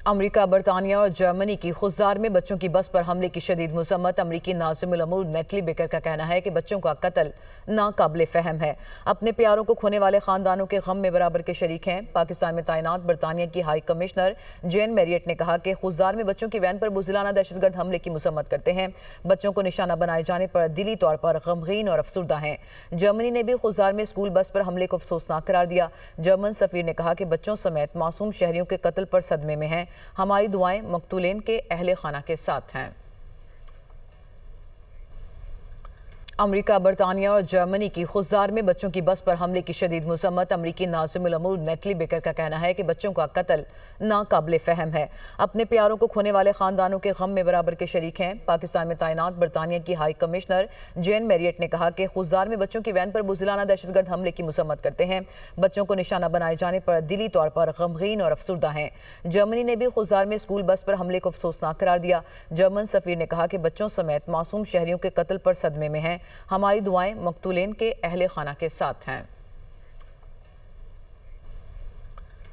امریکہ، برطانیہ اور جرمنی کی خضدار میں بچوں کی بس پر حملے کی شدید مذمت۔ امریکی ناظم الامور نیٹلی بیکر کا کہنا ہے کہ بچوں کا قتل ناقابل فہم ہے۔ اپنے پیاروں کو کھونے والے خاندانوں کے غم میں برابر کے شریک ہیں۔ پاکستان میں تعینات برطانیہ کی ہائی کمشنر جین میریٹ نے کہا کہ خضدار میں بچوں کی وین پر بزدلانہ دہشت گرد حملے کی مذمت کرتے ہیں۔ بچوں کو نشانہ بنائے جانے پر دلی طور پر غمگین اور افسردہ ہیں۔ جرمنی نے بھی خضدار میں اسکول بس پر حملے کو افسوسناک قرار دیا۔ جرمن سفیر نے کہا کہ بچوں سمیت معصوم شہریوں کے قتل پر صدمے میں ہیں۔ ہماری دعائیں مقتولین کے اہل خانہ کے ساتھ ہیں۔ امریکہ، برطانیہ اور جرمنی کی خضدار میں بچوں کی بس پر حملے کی شدید مذمت۔ امریکی ناظم الامور نیٹلی بیکر کا کہنا ہے کہ بچوں کا قتل ناقابل فہم ہے۔ اپنے پیاروں کو کھونے والے خاندانوں کے غم میں برابر کے شریک ہیں۔ پاکستان میں تعینات برطانیہ کی ہائی کمشنر جین میریٹ نے کہا کہ خضدار میں بچوں کی وین پر بزدلانہ دہشت گرد حملے کی مذمت کرتے ہیں۔ بچوں کو نشانہ بنائے جانے پر دلی طور پر غمگین اور افسردہ ہیں۔ جرمنی نے بھی خضدار میں اسکول بس پر حملے کو افسوسناک قرار دیا۔ جرمن سفیر نے کہا کہ بچوں سمیت معصوم شہریوں کے قتل پر صدمے میں ہیں۔ ہماری دعائیں مقتولین کے اہل خانہ کے ساتھ ہیں۔